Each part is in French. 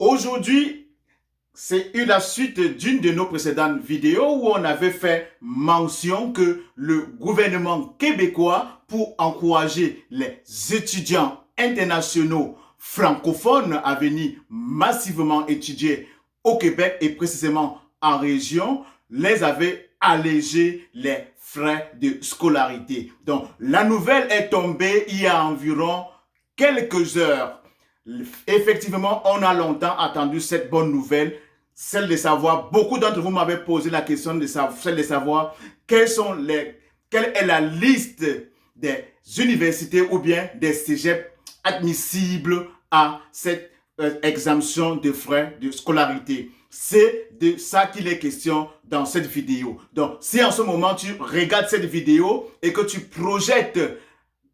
Aujourd'hui, c'est la suite d'une de nos précédentes vidéos où on avait fait mention que le gouvernement québécois, pour encourager les étudiants internationaux francophones à venir massivement étudier au Québec et précisément en région, les avait allégé les frais de scolarité. Donc, la nouvelle est tombée il y a environ quelques heures. Effectivement, on a longtemps attendu cette bonne nouvelle, celle de savoir, beaucoup d'entre vous m'avez posé la question de savoir quelle est la liste des universités ou bien des cégeps admissibles à cette exemption de frais de scolarité. C'est de ça qu'il est question dans cette vidéo. Donc, si en ce moment tu regardes cette vidéo et que tu projettes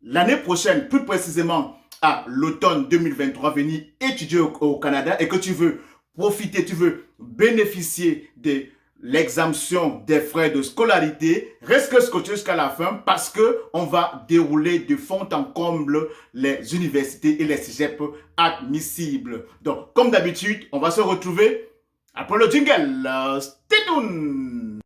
l'année prochaine, plus précisément à l'automne 2023, venir étudier au Canada et que tu veux profiter, tu veux bénéficier de l'exemption des frais de scolarité, reste scotché jusqu'à la fin parce qu'on va dérouler de fond en comble les universités et les cégeps admissibles. Donc, comme d'habitude, on va se retrouver après le jingle. Stay tuned!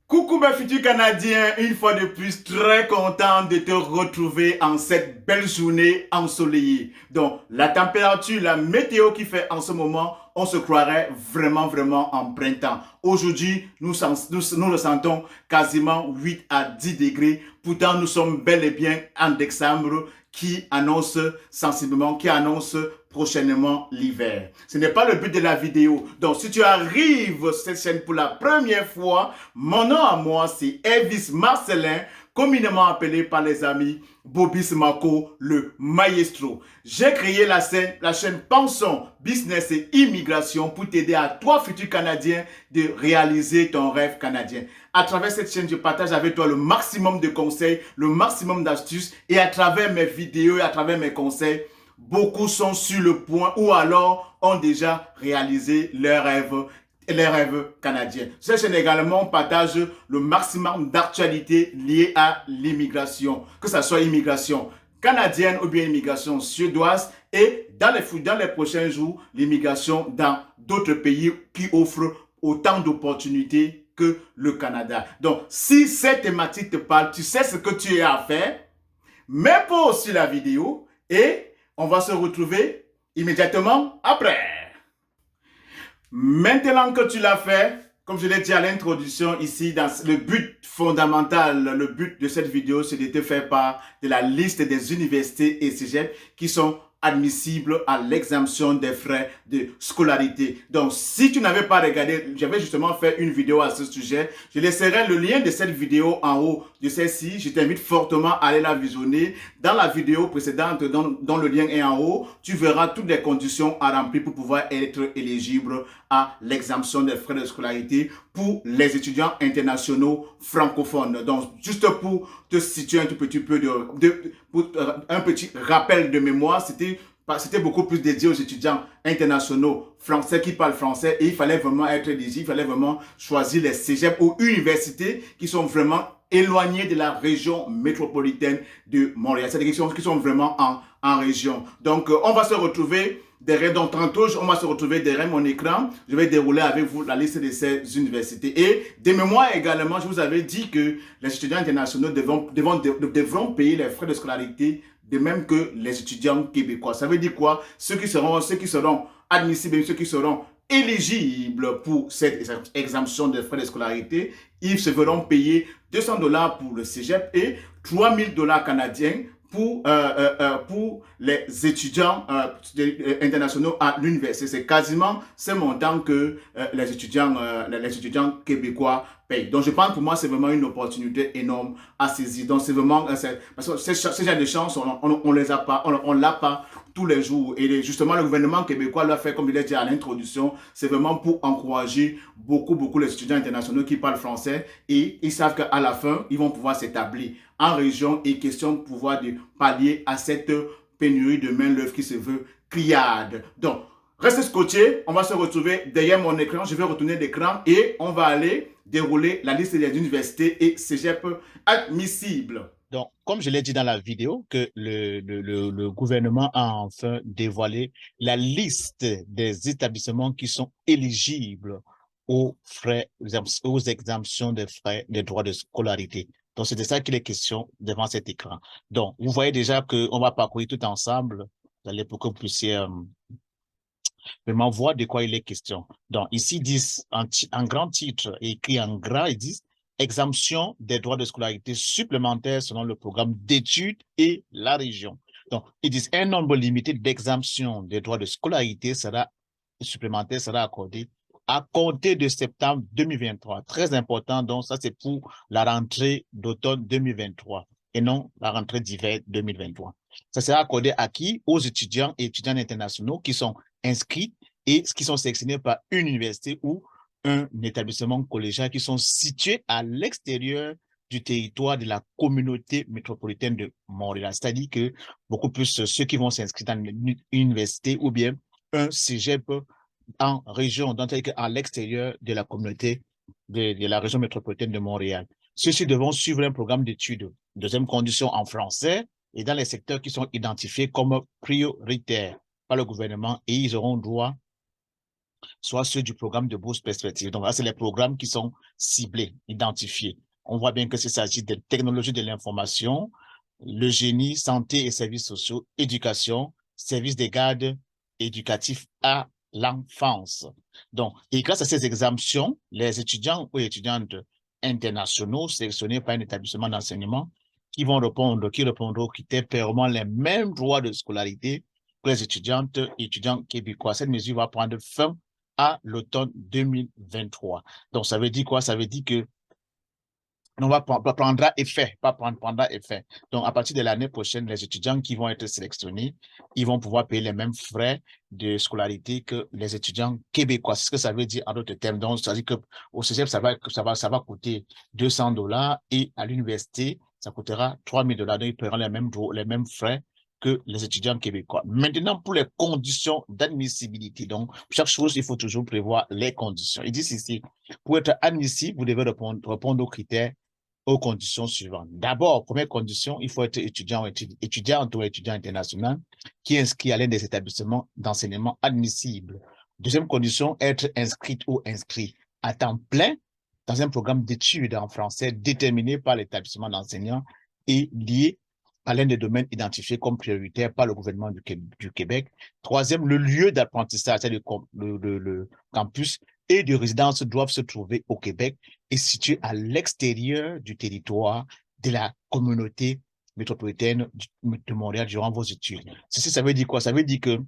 Coucou mes futurs Canadiens, une fois de plus très content de te retrouver en cette belle journée ensoleillée. Donc la température, la météo qui fait en ce moment, on se croirait vraiment en printemps. Aujourd'hui, nous le sentons quasiment 8 à 10 degrés. Pourtant, nous sommes bel et bien en décembre qui annonce sensiblement, qui annonce prochainement l'hiver. Ce n'est pas le but de la vidéo. Donc, si tu arrives sur cette chaîne pour la première fois, mon nom à moi, c'est Elvis Marcelin, communément appelé par les amis Bobby Smako, le maestro. J'ai créé la chaîne Pensons Business et Immigration pour t'aider à toi, futur Canadien, de réaliser ton rêve canadien. À travers cette chaîne, je partage avec toi le maximum de conseils, le maximum d'astuces et à travers mes vidéos et à travers mes conseils, beaucoup sont sur le point ou alors ont déjà réalisé leurs rêves canadiens. Cette chaîne également partage le maximum d'actualités liées à l'immigration, que ce soit immigration canadienne ou bien immigration suédoise et dans les prochains jours, l'immigration dans d'autres pays qui offrent autant d'opportunités que le Canada. Donc, si cette thématique te parle, tu sais ce que tu as à faire, mets pause sur la vidéo et on va se retrouver immédiatement après. Maintenant que tu l'as fait, comme je l'ai dit à l'introduction ici, le but fondamental, le but de cette vidéo, c'est de te faire part de la liste des universités et cégeps qui sont admissibles à l'exemption des frais de scolarité. Donc, si tu n'avais pas regardé, j'avais justement fait une vidéo à ce sujet. Je laisserai le lien de cette vidéo en haut de celle-ci. Je t'invite fortement à aller la visionner. Dans la vidéo précédente, dont le lien est en haut, tu verras toutes les conditions à remplir pour pouvoir être éligible à l'exemption des frais de scolarité pour les étudiants internationaux francophones. Donc, juste pour te situer un tout petit peu un petit rappel de mémoire, c'était beaucoup plus dédié aux étudiants internationaux français qui parlent français et il fallait vraiment être éligible, il fallait vraiment choisir les cégeps ou universités qui sont vraiment éloignées de la région métropolitaine de Montréal. C'est-à-dire qui sont vraiment en région. Donc, on va se retrouver derrière, donc tantôt, on va se retrouver derrière mon écran. Je vais dérouler avec vous la liste de ces universités. Et de mémoire également, je vous avais dit que les étudiants internationaux devront payer les frais de scolarité de même que les étudiants québécois. Ça veut dire quoi? Ceux qui seront admissibles et ceux qui seront éligibles pour cette exemption des frais de scolarité, ils se verront payer 200 $ pour le cégep et 3000 $ canadiens pour les étudiants internationaux à l'université. C'est quasiment ce montant que les étudiants québécois payent. Donc, je pense pour moi, c'est vraiment une opportunité énorme à saisir. Donc, c'est vraiment, parce que ces genre de chances, on les a pas, on l'a pas tous les jours. Et justement, le gouvernement québécois l'a fait, comme je l'ai dit à l'introduction, c'est vraiment pour encourager beaucoup les étudiants internationaux qui parlent français et ils savent qu'à la fin, ils vont pouvoir s'établir en région et question de pouvoir pallier à cette pénurie de main-d'œuvre qui se veut criarde. Donc, Restez scotché, on va se retrouver derrière mon écran. Je vais retourner l'écran et on va aller dérouler la liste des universités et cégep admissibles. Donc, comme je l'ai dit dans la vidéo, que le gouvernement a enfin dévoilé la liste des établissements qui sont éligibles aux frais, aux exemptions des frais des droits de scolarité. Donc, c'est de ça qu'il est question devant cet écran. Donc, vous voyez déjà qu'on va parcourir tout ensemble, pour que vous puissiez vraiment voir de quoi il est question. Donc, ici, ils disent en grand titre, écrit en gras, ils disent exemption des droits de scolarité supplémentaires selon le programme d'études et la région. Donc, ils disent un nombre limité d'exemptions des droits de scolarité supplémentaire sera accordé à compter de septembre 2023. Très important, donc ça c'est pour la rentrée d'automne 2023 et non la rentrée d'hiver 2023. Ça sera accordé à qui? Aux étudiants et étudiants internationaux qui sont inscrits et qui sont sélectionnés par une université ou un établissement collégial qui sont situés à l'extérieur du territoire de la communauté métropolitaine de Montréal. C'est-à-dire que beaucoup plus ceux qui vont s'inscrire dans une université ou bien un cégep en région, donc à l'extérieur de la communauté de la région métropolitaine de Montréal. Ceux-ci devront suivre un programme d'études, deuxième condition en français et dans les secteurs qui sont identifiés comme prioritaires par le gouvernement et ils auront droit soit ceux du programme de bourse perspective. Donc là, c'est les programmes qui sont ciblés, identifiés. On voit bien que s'agit de technologies de l'information, le génie, santé et services sociaux, éducation, services des gardes éducatifs à l'enfance. Donc, et grâce à ces exemptions, les étudiants ou étudiantes internationaux sélectionnés par un établissement d'enseignement qui répondront aux critères permettant les mêmes droits de scolarité que les étudiantes et étudiants québécois. Cette mesure va prendre fin à l'automne 2023. Donc, ça veut dire quoi? Ça veut dire que on va prendra effet, pas prendra effet. Donc, à partir de l'année prochaine, les étudiants qui vont être sélectionnés, ils vont pouvoir payer les mêmes frais de scolarité que les étudiants québécois. C'est ce que ça veut dire en d'autres termes. Donc, ça veut dire qu'au cégep, ça va coûter $200 et à l'université, ça coûtera $3000. Donc, ils paieront les mêmes frais que les étudiants québécois. Maintenant, pour les conditions d'admissibilité, donc, pour chaque chose, il faut toujours prévoir les conditions. Ils disent ici, pour être admissible, vous devez répondre aux critères aux conditions suivantes. D'abord, première condition, il faut être étudiant ou étudiant international qui est inscrit à l'un des établissements d'enseignement admissibles. Deuxième condition, être inscrite ou inscrit à temps plein dans un programme d'études en français déterminé par l'établissement d'enseignants et lié à l'un des domaines identifiés comme prioritaires par le gouvernement du Québec. Troisième, le lieu d'apprentissage, c'est-à-dire le campus et de résidence doivent se trouver au Québec et situés à l'extérieur du territoire de la communauté métropolitaine de Montréal durant vos études. Ceci, ça veut dire quoi? Ça veut dire que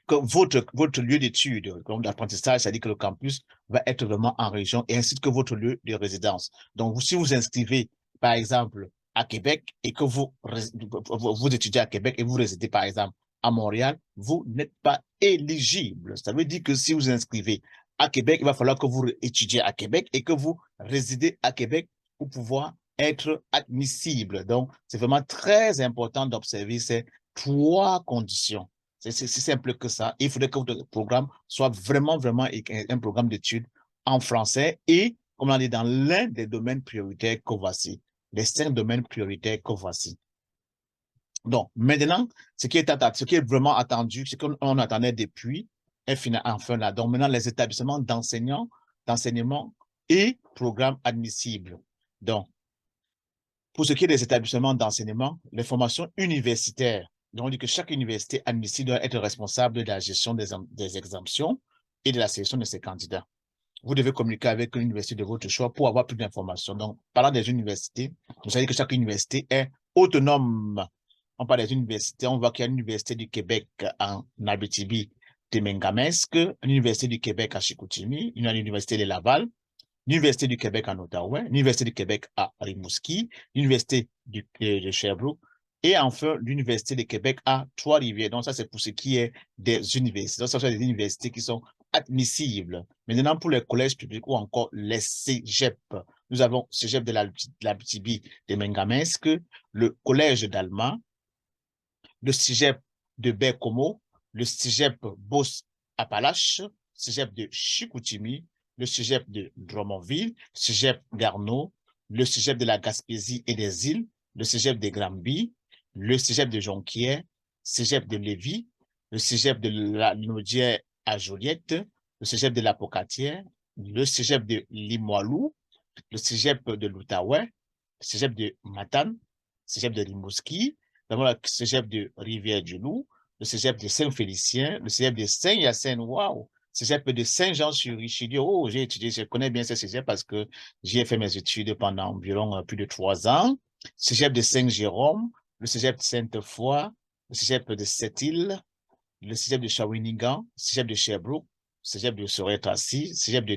votre lieu d'études, comme d'apprentissage, c'est-à-dire que le campus va être vraiment en région et ainsi que votre lieu de résidence. Donc, si vous inscrivez, par exemple, à Québec et que vous étudiez à Québec et vous résidez, par exemple, à Montréal, vous n'êtes pas éligible. Ça veut dire que si vous inscrivez à Québec, il va falloir que vous étudiez à Québec et que vous résidez à Québec pour pouvoir être admissible. Donc, c'est vraiment très important d'observer ces trois conditions. C'est simple que ça. Il faudrait que votre programme soit vraiment un programme d'études en français et, comme on dit, dans l'un des domaines prioritaires que voici. Les 5 domaines prioritaires que voici. Donc, maintenant, ce qui est vraiment attendu, ce qu'on attendait depuis, est enfin là. Donc, maintenant, les établissements d'enseignement et programmes admissibles. Donc, pour ce qui est des établissements d'enseignement, les formations universitaires, donc on dit que chaque université admissible doit être responsable de la gestion des exemptions et de la sélection de ses candidats. Vous devez communiquer avec l'université de votre choix pour avoir plus d'informations. Donc, parlant des universités, vous savez que chaque université est autonome. On parle des universités, on voit qu'il y a l'Université du Québec en Abitibi-Témiscamingue, l'Université du Québec à Chicoutimi, l'Université de Laval, l'Université du Québec en Ottawa, l'Université du Québec à Rimouski, l'Université de Sherbrooke et enfin l'Université du Québec à Trois-Rivières. Donc ça, c'est pour ce qui est des universités. Donc, ça, c'est des universités qui sont admissibles. Maintenant, pour les collèges publics ou encore les cégep, nous avons cégep de l'Abitibi de Mengaminsk, le collège d'Allemand, le cégep de Baie-Comeau, le cégep Beauce-Appalaches, cégep de Chicoutimi, le cégep de Drummondville, le cégep Garneau, le cégep de la Gaspésie et des Îles, le cégep de Granby, le cégep de Jonquière, cégep de Lévis, le cégep de la Naudière à Joliette, le cégep de la Pocatière, le cégep de Limoilou, le cégep de l'Outaouais, le cégep de Matane, le cégep de Rimouski, le cégep de Rivière-du-Loup, le cégep de Saint-Félicien, le cégep de Saint-Hyacinthe, waouh, cégep de Saint-Jean-sur-Richelieu. Oh, j'ai étudié, je connais bien ce cégep parce que j'y ai fait mes études pendant environ plus de 3 ans. Cégep de Saint-Jérôme, le cégep de Sainte-Foy, le cégep de Sept-Îles, le cégep de Shawinigan, le cégep de Sherbrooke, le cégep de Sorel-Tracy, le cégep de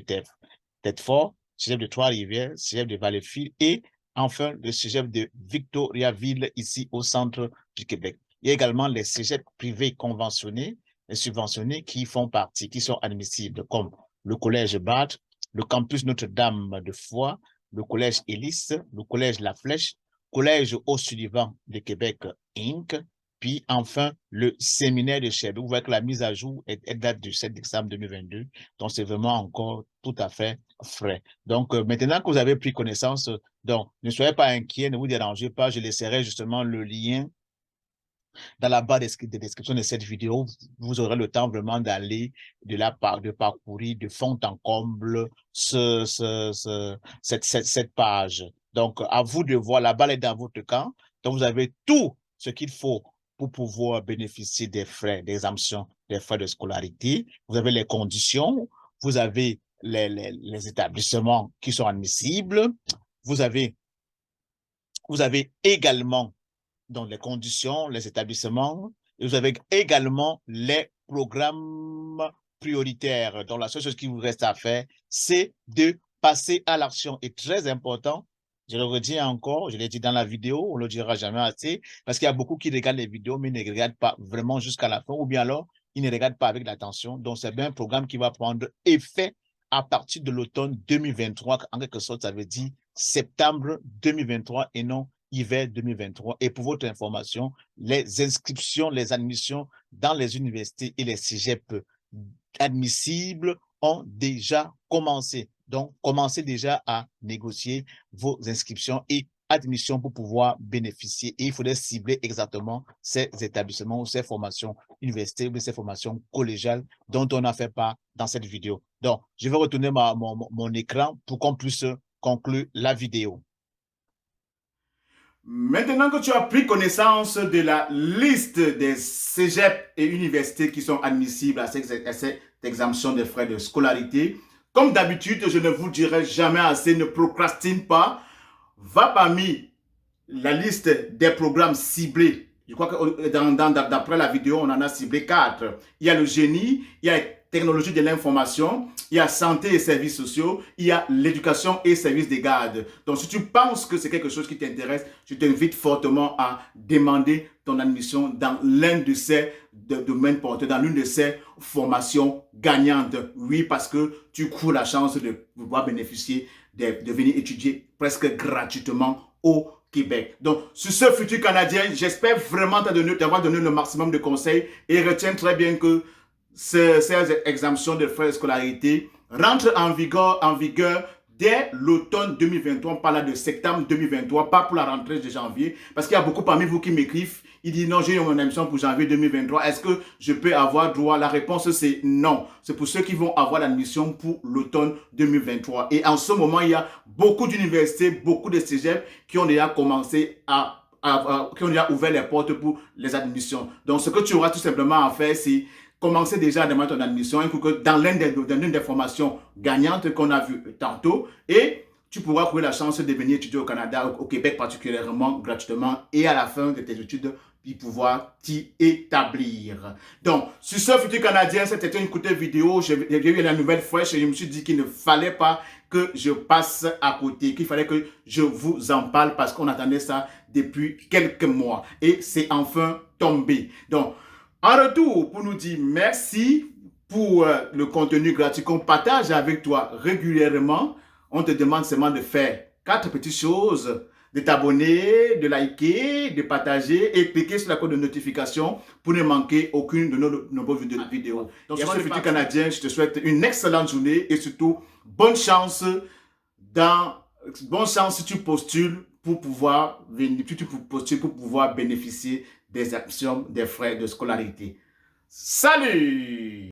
Thetford, le cégep de Trois-Rivières, le cégep de Valleyfield et enfin le cégep de Victoriaville ici au centre du Québec. Il y a également les cégeps privés conventionnés et subventionnés qui font partie, qui sont admissibles comme le collège Bard, le campus Notre-Dame de Foix, le collège Hélice, le collège La Flèche, collège O'Sullivan de Québec Inc., puis enfin le séminaire de Sherbrooke. Vous voyez que la mise à jour date du 7 décembre 2022, donc c'est vraiment encore tout à fait frais. Donc maintenant que vous avez pris connaissance, donc ne soyez pas inquiets, ne vous dérangez pas, je laisserai justement le lien dans la barre de description de cette vidéo. Vous aurez le temps vraiment d'aller de parcourir de fond en comble cette page. Donc, à vous de voir, la balle est dans votre camp. Donc, vous avez tout ce qu'il faut pour pouvoir bénéficier des frais d'exemption, des frais de scolarité. Vous avez les conditions, vous avez les établissements qui sont admissibles, vous avez également dans les conditions, les établissements, et vous avez également les programmes prioritaires. Donc, la seule chose qui vous reste à faire, c'est de passer à l'action. Et très important, je le redis encore, je l'ai dit dans la vidéo, on ne le dira jamais assez, parce qu'il y a beaucoup qui regardent les vidéos, mais ne regardent pas vraiment jusqu'à la fin, ou bien alors, ils ne regardent pas avec l'attention. Donc, c'est bien un programme qui va prendre effet à partir de l'automne 2023. En quelque sorte, ça veut dire septembre 2023 et non hiver 2023. Et pour votre information, les inscriptions, les admissions dans les universités et les cégeps admissibles ont déjà commencé. Donc, commencez déjà à négocier vos inscriptions et admissions pour pouvoir bénéficier. Et il faudrait cibler exactement ces établissements ou ces formations universitaires ou ces formations collégiales dont on a fait part dans cette vidéo. Donc, je vais retourner mon écran pour qu'on puisse conclure la vidéo. Maintenant que tu as pris connaissance de la liste des cégeps et universités qui sont admissibles à cette exemption des frais de scolarité, comme d'habitude, je ne vous dirai jamais assez, ne procrastine pas. Va parmi la liste des programmes ciblés. Je crois que d'après la vidéo, on en a ciblé 4. Il y a le génie, il y a technologie de l'information, il y a santé et services sociaux, il y a l'éducation et services de garde. Donc, si tu penses que c'est quelque chose qui t'intéresse, je t'invite fortement à demander ton admission dans l'un de ces domaines porteurs, dans l'une de ces formations gagnantes. Oui, parce que tu cours la chance de pouvoir bénéficier, de venir étudier presque gratuitement au Québec. Donc, sur ce futur Canadien, j'espère vraiment t'avoir donné le maximum de conseils et retiens très bien que ces exemptions de frais de scolarité rentrent en vigueur dès l'automne 2023. On parle de septembre 2023, pas pour la rentrée de janvier, parce qu'il y a beaucoup parmi vous qui m'écrivent. Ils disent non, j'ai eu mon admission pour janvier 2023. Est-ce que je peux avoir droit? La réponse c'est non. C'est pour ceux qui vont avoir l'admission pour l'automne 2023. Et en ce moment, il y a beaucoup d'universités, beaucoup de cégeps qui ont déjà commencé qui ont déjà ouvert les portes pour les admissions. Donc, ce que tu auras tout simplement à faire, c'est commencer déjà à demander ton admission dans l'une des formations gagnantes qu'on a vues tantôt et tu pourras trouver la chance de venir étudier au Canada, au Québec particulièrement, gratuitement et à la fin de tes études, puis pouvoir t'y établir. Donc, sur ce futur Canadien, c'était une courte vidéo. J'ai eu la nouvelle fraîche et je me suis dit qu'il ne fallait pas que je passe à côté, qu'il fallait que je vous en parle parce qu'on attendait ça depuis quelques mois et c'est enfin tombé. Donc, en retour, pour nous dire merci pour le contenu gratuit qu'on partage avec toi régulièrement, on te demande seulement de faire 4 petites choses. de t'abonner, de liker, de partager et cliquer sur la cloche de notification pour ne manquer aucune de nos nombreuses vidéos. Donc, sur ce futur Canadien, je te souhaite une excellente journée et surtout bonne chance si tu postules pour pouvoir bénéficier des actions des frais de scolarité. Salut!